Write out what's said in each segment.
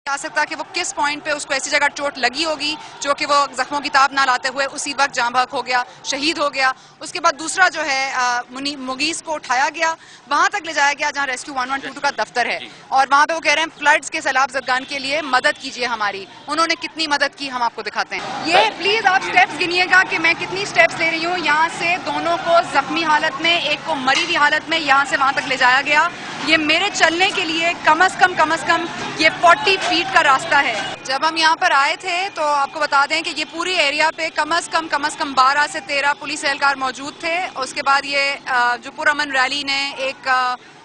आ सकता कि वो किस पॉइंट पे उसको ऐसी जगह चोट लगी होगी जो कि वो जख्मों की ताब ना लाते हुए उसी वक्त जाँ बहक हो गया, शहीद हो गया। उसके बाद दूसरा जो है मुगीस को उठाया गया, वहां तक ले जाया गया जहां रेस्क्यू 1122 का दफ्तर है और वहां पे वो कह रहे हैं फ्लड्स के सैलाब ज़दगान के लिए मदद कीजिए हमारी। उन्होंने कितनी मदद की हम आपको दिखाते हैं। ये प्लीज आप स्टेप्स गिनिएगा कि मैं कितनी स्टेप्स ले रही हूँ। यहाँ से दोनों को जख्मी हालत में, एक को मरी हुई हालत में यहाँ से वहां तक ले जाया गया। ये मेरे चलने के लिए कम अज कम ये 40 फीट का रास्ता है। जब हम यहाँ पर आए थे तो आपको बता दें कि ये पूरी एरिया पे कम अज कम 12 से 13 पुलिस एहलकार मौजूद थे। उसके बाद ये जो पुरअमन रैली ने एक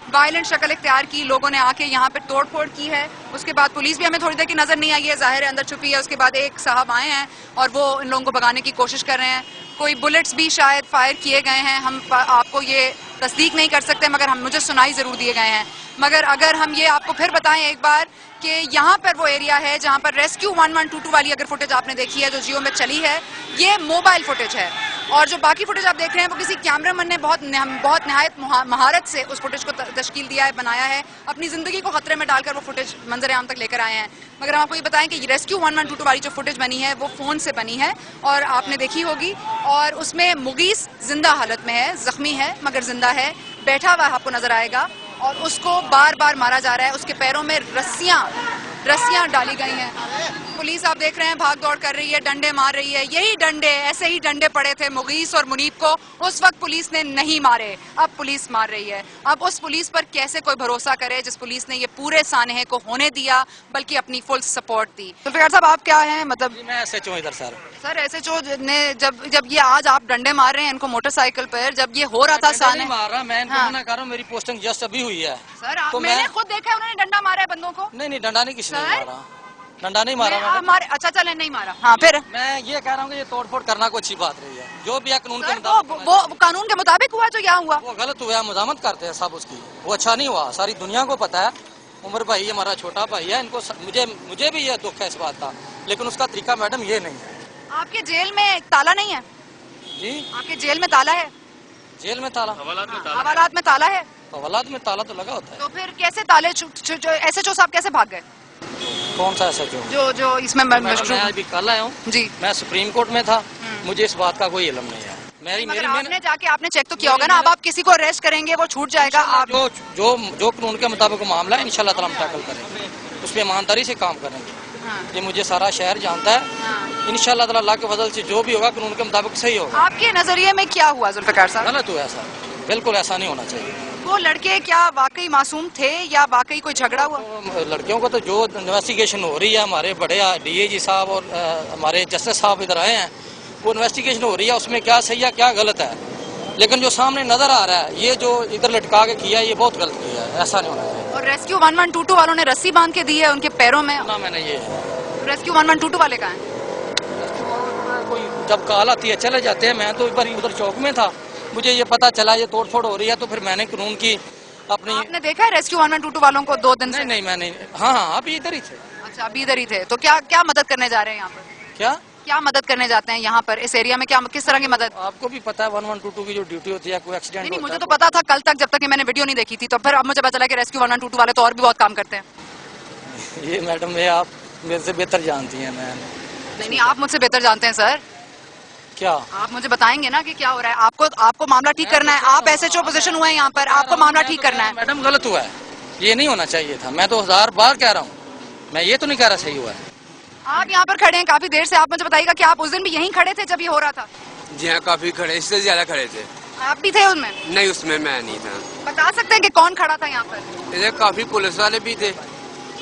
वायलेंट शक्ल इख्तियार की, लोगों ने आके यहाँ पे तोड़फोड़ की है। उसके बाद पुलिस भी हमें थोड़ी देर की नजर नहीं आई है, जाहिर है अंदर छुपी है। उसके बाद एक साहब आए हैं और वो इन लोगों को भगाने की कोशिश कर रहे हैं। कोई बुलेट्स भी शायद फायर किए गए हैं, हम आपको ये तस्दीक नहीं कर सकते, मगर मुझे सुनाई जरूर दिए गए हैं। मगर अगर हम ये आपको फिर बताएं एक बार कि यहाँ पर वो एरिया है जहाँ पर रेस्क्यू 1122 वाली अगर फुटेज आपने देखी है जो जियो में चली है, ये मोबाइल फुटेज है और जो बाकी फुटेज आप देख रहे हैं वो किसी कैमरामैन ने बहुत नहायत महारत से उस फुटेज को तश्कील दिया है, बनाया है, अपनी जिंदगी को खतरे में डालकर वो फुटेज मंजर आम तक लेकर आए हैं। मगर हम आपको ये बताएं कि रेस्क्यू 1122 वाली जो फुटेज बनी है वो फोन से बनी है और आपने देखी होगी और उसमें मुगीस जिंदा हालत में है, जख्मी है मगर जिंदा है, बैठा हुआ आपको नजर आएगा और उसको बार बार मारा जा रहा है। उसके पैरों में रस्सियां डाली गई हैं। पुलिस आप देख रहे हैं भाग दौड़ कर रही है, डंडे मार रही है। यही डंडे, ऐसे ही डंडे पड़े थे मुगीस और मुनीब को, उस वक्त पुलिस ने नहीं मारे, अब पुलिस मार रही है। अब उस पुलिस पर कैसे कोई भरोसा करे जिस पुलिस ने ये पूरे सानहे को होने दिया बल्कि अपनी फुल सपोर्ट दी। जुल्फिकार साहब आप क्या हैं, मतलब मैं एसएचओ इधर सर एसएचओ ने जब ये आज आप डंडे मार रहे हैं इनको मोटरसाइकिल पर, जब ये हो रहा था सानहे मार रहा, मैं इनको मना कर रहा हूं, मेरी पोस्टिंग जस्ट अभी हुई है सर। तो मैंने खुद देखा है उन्होंने डंडा मारा है बंदों को। नहीं डंडा नहीं, किसी ने मारा, डंडा नहीं मारा हमारे। अच्छा चले नहीं मारा, हाँ फिर मैं ये कह रहा हूँ कि ये तोड़फोड़ करना कोई अच्छी बात नहीं है। जो भी है कानून के मुताबिक, वो कानून के मुताबिक हुआ जो यहाँ हुआ वो गलत हुआ, मजामत करते हैं सब उसकी, वो अच्छा नहीं हुआ। सारी दुनिया को पता है, उमर भाई हमारा छोटा भाई है, इनको मुझे भी ये दुख है इस बात का, लेकिन उसका तरीका मैडम ये नहीं है। आपके जेल में ताला नहीं है जी? आपके जेल में ताला है? जेल में ताला, हवालात में ताला है। हवालात में ताला तो लगा होता है। तो फिर कैसे ताले एसएचओ साहब कैसे भाग गए? कौन सा एसएचओ? जो इसमें मैं अभी कल आया हूँ जी, मैं सुप्रीम कोर्ट में था, मुझे इस बात का कोई इल्म नहीं है। आपने जाके आपने चेक तो किया होगा ना, अब आप किसी को अरेस्ट करेंगे वो छूट जाएगा। आप जो कानून के मुताबिक मामला है इंशाल्लाह ताला हम टैकल करेंगे, उस पर ईमानदारी से काम करेंगे। ये मुझे सारा शहर जानता है, इंशाल्लाह ताला अल्लाह के फजल से जो भी होगा कानून के मुताबिक सही होगा। आपके नजरिए में क्या हुआ जुल्फिकार साहब? गलत हुआ सर, बिल्कुल ऐसा नहीं होना चाहिए। वो लड़के क्या वाकई मासूम थे या वाकई कोई झगड़ा हुआ? तो लड़कियों को तो जो इन्वेस्टिगेशन हो रही है, हमारे बड़े डीएजी साहब और हमारे जस्टिस साहब इधर आए हैं, वो इन्वेस्टिगेशन हो रही है, उसमें क्या सही है क्या गलत है, लेकिन जो सामने नजर आ रहा है ये जो इधर लटका के किया ये बहुत गलत किया है, ऐसा नहीं होना चाहिए। और रेस्क्यू 1122 वालों ने रस्सी बांध के दी है उनके पैरों में। ना मैंने ये रेस्क्यू 1122 वाले कहाँ हैं? कोई जब कॉल आती है चले जाते हैं। मैं तो एक बार उधर चौक में था, मुझे ये पता चला ये तोड़फोड़ हो रही है, तो फिर मैंने कानून की अपनी। आपने देखा है रेस्क्यू 1122 वालों को 2 दिन से? नहीं मैंने, हाँ अभी इधर ही थे। अच्छा अभी इधर ही थे, तो क्या मदद करने जा रहे हैं यहाँ पर? क्या मदद करने जाते हैं यहाँ पर इस एरिया में? किस तरह की मदद? आपको भी पता है 1122 की जो ड्यूटी होती है, कोई एक्सीडेंट नहीं मुझे तो पता था कल तक, जब तक कि मैंने वीडियो नहीं देखी थी, तो फिर अब मुझे पता चला कि रेस्क्यू 1122 वाले तो और भी बहुत काम करते हैं। ये मैडम ये आप मेरे से बेहतर जानती हैं। मैं नहीं आप मुझसे बेहतर जानते हैं सर। क्या आप मुझे बताएंगे ना कि क्या हो रहा है? आपको मामला ठीक करना है, आप एसएचओ पोजीशन हुए हैं यहाँ पर, आपको मामला ठीक करना है। मैडम गलत हुआ है, ये नहीं होना चाहिए था, मैं तो 1000 बार कह रहा हूँ, मैं ये तो नहीं कह रहा सही हुआ है। आप यहाँ पर खड़े हैं काफी देर से, आप मुझे बताइएगा कि आप उस दिन भी यहीं खड़े थे जब ये हो रहा था? जी हाँ काफी खड़े, इससे ज्यादा खड़े थे। आप भी थे उसमें? नहीं उसमें मैं नहीं था। बता सकते हैं कि कौन खड़ा था यहाँ पर? इधर काफी पुलिस वाले भी थे,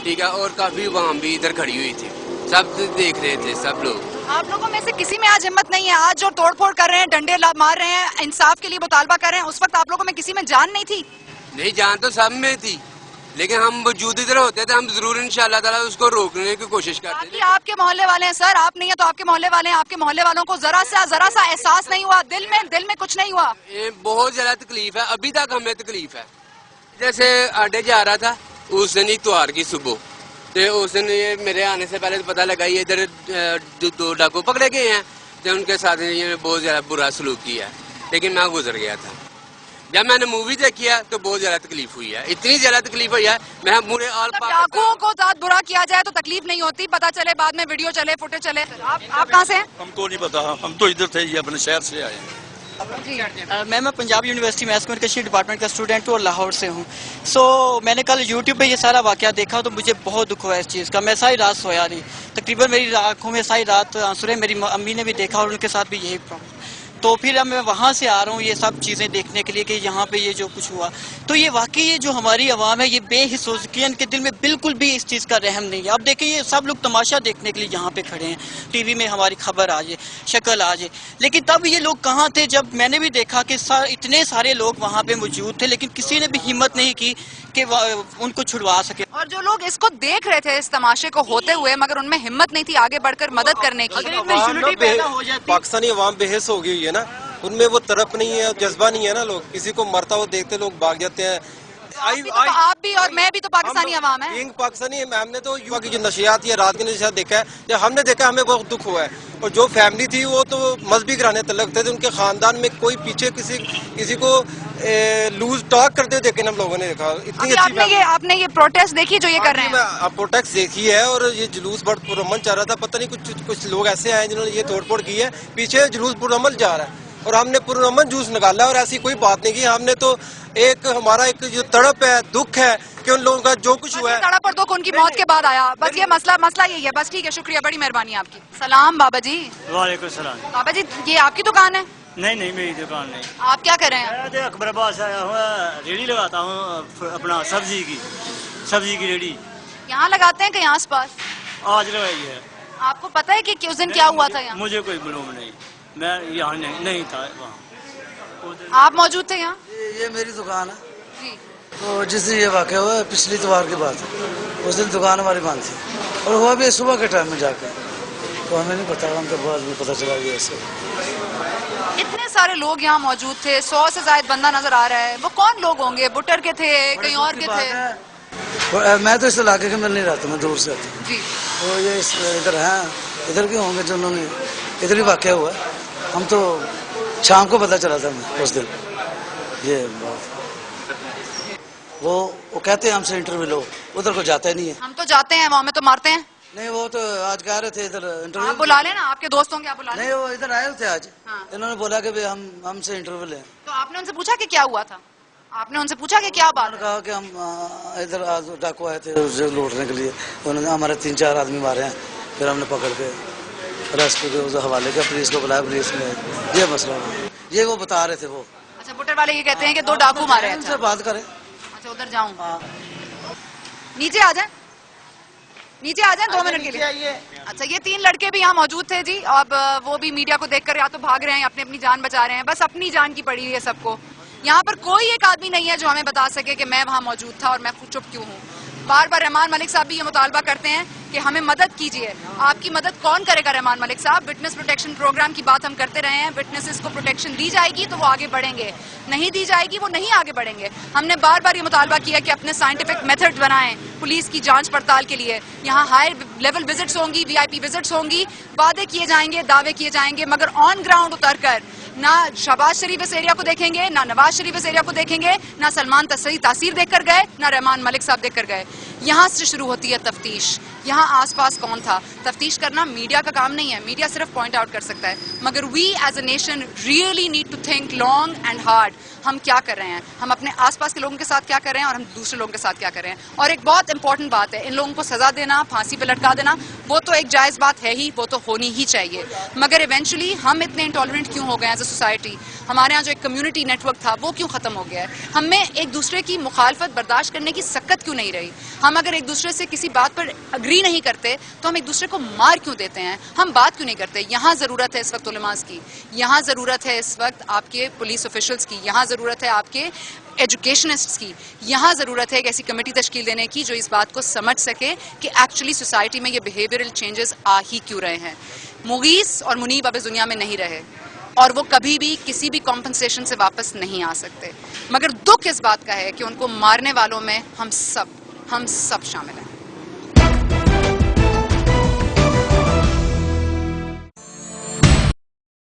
ठीक है, और काफी वहाँ भी इधर खड़ी हुई थी, सब देख रहे थे सब लोग। आप लोगों में से किसी में आज हिम्मत नहीं है? आज जो तोड़फोड़ कर रहे हैं, डंडे मार रहे हैं, इंसाफ के लिए मुतालबा कर रहे हैं, उस वक्त आप लोगों में किसी में जान नहीं थी? नहीं जान तो सब में थी, लेकिन हम वजूद इधर होते थे, हम जरूर इंशाल्लाह ताला उसको रोकने की कोशिश करते थे। आपके मोहल्ले वाले हैं सर, आप नहीं है तो आपके मोहल्ले वाले हैं, आपके मोहल्ले वालों को जरा सा एहसास नहीं हुआ? दिल में कुछ नहीं हुआ? ये बहुत ज्यादा तकलीफ है, अभी तक हमें तकलीफ है। जैसे आडे जा रहा था उस दिन इतवार की सुबह, तो उस दिन ये मेरे आने से पहले तो पता लगा ये इधर 2 डाकू पकड़े गए हैं, तो उनके साथ ये बहुत ज्यादा बुरा सलूक किया, लेकिन मैं गुजर गया था। जब मैंने मूवी देखी है तो बहुत ज्यादा तकलीफ हुई है, इतनी ज्यादा तकलीफ हुई है। मैं पूरे ऑल डाकुओं को साथ बुरा किया जाए तो तकलीफ नहीं होती, पता चले बाद में वीडियो चले, फुटेज चले। आप कहाँ से हैं? हमको नहीं पता, हम तो इधर थे, ये अपने शहर से आए हैं। मैं Punjab university maths communication department का स्टूडेंट हूँ और लाहौर से हूँ। मैंने कल यूट्यूब पे ये सारा वाकया देखा तो मुझे बहुत दुख हुआ इस चीज़ का। मैं सारी रात सोया नहीं, तकरीबन मेरी आंखों में सारी रात आंसू रहे। मेरी अम्मी ने भी देखा और उनके साथ भी यही प्रॉब्लम। तो फिर अब मैं वहाँ से आ रहा हूँ ये सब चीज़ें देखने के लिए कि यहाँ पे ये जो कुछ हुआ, तो ये वाकई ये जो हमारी आवाम है ये बेहिस हो चुकी है, इनके दिल में बिल्कुल भी इस चीज़ का रहम नहीं है। अब देखिए ये सब लोग तमाशा देखने के लिए यहाँ पे खड़े हैं, टीवी में हमारी खबर आ जाए, शक्ल आ जाए, लेकिन तब ये लोग कहाँ थे जब मैंने भी देखा कि इतने सारे लोग वहाँ पे मौजूद थे, लेकिन किसी ने भी हिम्मत नहीं की कि उनको छुड़वा सके। और जो लोग इसको देख रहे थे, इस तमाशे को होते हुए, मगर उनमें हिम्मत नहीं थी आगे बढ़कर मदद करने की। पाकिस्तानी अवाम बेहिस हो गई है ना, उनमें वो तरफ नहीं है, जज्बा नहीं है ना। लोग किसी को मरता हुआ देखते लोग भाग जाते हैं। आप भी और मैं भी तो पाकिस्तानी अवाम है। पाकिस्तानी हमने तो युवा की जो नशियात या रात के नशियात देखा है, जब हमने देखा हमें बहुत दुख हुआ है। और जो फैमिली थी वो तो मजहबी घराने तल्लक थे, उनके खानदान में कोई पीछे किसी को लूज टॉक करते देखे हम लोगों ने देखा। इतनी अच्छी आपने ये प्रोटेस्ट देखी जो ये कर रहे हैं? प्रोटेस्ट देखी है और ये जुलूस बड़ा पुरअमन चल रहा था। पता नहीं कुछ लोग ऐसे आए जिन्होंने ये तोड़फोड़ की है, पीछे जुलूस पुरअमन जा रहा है और हमने पुरअमन जूस निकाला और ऐसी कोई बात नहीं की। हमने तो हमारा एक जो तड़प है, दुख है कि उन लोगों का जो कुछ हुआ है, तड़प और दुख उनकी मौत के बाद आया। बस ये मसला यही है। बस ठीक है, शुक्रिया, बड़ी मेहरबानी आपकी। सलाम बाबा जी। वालेकुम सलाम। बाबा जी ये आपकी दुकान है? नहीं मेरी दुकान नहीं। आप क्या कर रहे हैं? मैं अकबराबाद से आया हूँ, रेडी लगाता हूँ अपना सब्जी की रेडी। यहाँ लगाते हैं कहीं आस पास? आज लगाई है। आपको पता है कि उस दिन क्या हुआ था यहाँ? मुझे कोई मालूम नहीं, मैं यहाँ नहीं था वहाँ। आप मौजूद थे यहाँ? ये मेरी दुकान है जी। तो जिस दिन ये वाक़या हुआ पिछली इतवार की बात है, उस दिन दुकान हमारी बंद थी और हुआ भी सुबह के टाइम में जाकर, तो हमें नहीं पता, हमको बाद में पता चला ये ऐसे। इतने सारे लोग यहाँ मौजूद थे, 100 से ज्यादा बंदा नजर आ रहा है। वो कौन लोग होंगे? बुटर के थे, कहीं और के थे? मैं तो इस इलाके के में नहीं रहता, मैं दूर से आता हूँ जी। तो ये इधर हैं, इधर के होंगे जो उन्होंने, इधर ही वाक़या हुआ। हम तो शाम को पता चला था उस दिन ये बात। वो कहते हैं हमसे इंटरव्यू लो, उधर को जाता ही नहीं है। हम तो जाते हैं, वहाँ में तो मारते हैं। नहीं वो तो आज कह रहे थे इधर इंटरव्यू। आप बुला लेना, आपके दोस्तों के आप बुला लेना। नहीं वो इधर आए थे आज। हाँ। इन्होंने बोला कि भाई हमसे इंटरव्यू लें। तो आपने उनसे पूछा कि क्या हुआ था? आपने उनसे पूछा कि क्या बात? कहा कि हम इधर आज डाकू आए थे उसे लूटने के लिए, उन्होंने हमारे 3-4 आदमी मारे हैं, फिर हमने पकड़ के रेस्क्यू के उस हवाले किया, पुलिस को बुलाया, पुलिस में ये मसला ये वो बता रहे थे वो। अच्छा, बुटर वाले ये कहते हैं कि 2 डाकू मारे हैं। उनसे बात करें। अच्छा, उधर जाऊँ? नीचे आ जाए, नीचे आ जाए 2 मिनट के लिए। अच्छा, ये 3 लड़के भी यहाँ मौजूद थे जी। अब वो भी मीडिया को देखकर या तो भाग रहे हैं, अपनी जान बचा रहे हैं। बस अपनी जान की पड़ी हुई है सबको। यहाँ पर कोई एक आदमी नहीं है जो हमें बता सके कि मैं वहाँ मौजूद था और मैं चुप क्यों हूँ। बार बार रहमान मलिक साहब भी ये मुतालबा करते हैं कि हमें मदद कीजिए। आपकी मदद कौन करेगा रहमान मलिक साहब? विटनेस प्रोटेक्शन प्रोग्राम की बात हम करते रहे हैं। विटनेसेस को प्रोटेक्शन दी जाएगी तो वो आगे बढ़ेंगे, नहीं दी जाएगी वो नहीं आगे बढ़ेंगे। हमने बार बार ये मुतालबा किया कि अपने साइंटिफिक मेथड बनाएं पुलिस की जांच पड़ताल के लिए। यहाँ हाई लेवल विजिट्स होंगी, VIP विजिट्स होंगी, वादे किए जाएंगे, दावे किए जाएंगे, मगर ऑन ग्राउंड उतरकर ना शहबाज शरीफ इस एरिया को देखेंगे, ना नवाज शरीफ इस एरिया को देखेंगे, ना सलमान तासीर देखकर गए, ना रहमान मलिक साहब देखकर गए। यहाँ से शुरू होती है तफ्तीश। यहाँ आसपास कौन था, तफ्तीश करना मीडिया का काम नहीं है। मीडिया सिर्फ पॉइंट आउट कर सकता है, मगर we as a nation really need to think long and hard. हम क्या कर रहे हैं, हम अपने आसपास के लोगों के साथ क्या कर रहे हैं और हम दूसरे लोगों के साथ क्या कर रहे हैं। और एक बहुत इंपॉर्टेंट बात है, इन लोगों को सजा देना, फांसी पे लटका देना, वो तो एक जायज बात है ही, वो तो होनी ही चाहिए। मगर इवेंचुअली हम इतने इंटॉलरेंट क्यों हो गए एज अ सोसाइटी? हमारे यहाँ जो एक कम्युनिटी नेटवर्क था वो क्यों खत्म हो गया है? हमें एक दूसरे की मुखालफत बर्दाश्त करने की सक्कत क्यों नहीं रही? हम अगर एक दूसरे से किसी बात पर अग्री नहीं करते तो हम एक दूसरे को मार क्यों देते हैं? हम बात क्यों नहीं करते? यहाँ जरूरत है इस वक्त उलमास की, यहाँ जरूरत है इस वक्त आपके पुलिस ऑफिशियल्स की, यहाँ जरूरत है आपके एजुकेशनिस्ट्स की, यहाँ जरूरत है एक ऐसी कमेटी तश्कील देने की जो इस बात को समझ सके कि एक्चुअली सोसाइटी में ये बिहेवियरल चेंजेस आ ही क्यों रहे हैं। मुगीस और मुनीब अब इस दुनिया में नहीं रहे और वो कभी भी किसी भी कॉम्पनसेशन से वापस नहीं आ सकते, मगर दुख इस बात का है कि उनको मारने वालों में हम सब शामिल हैं।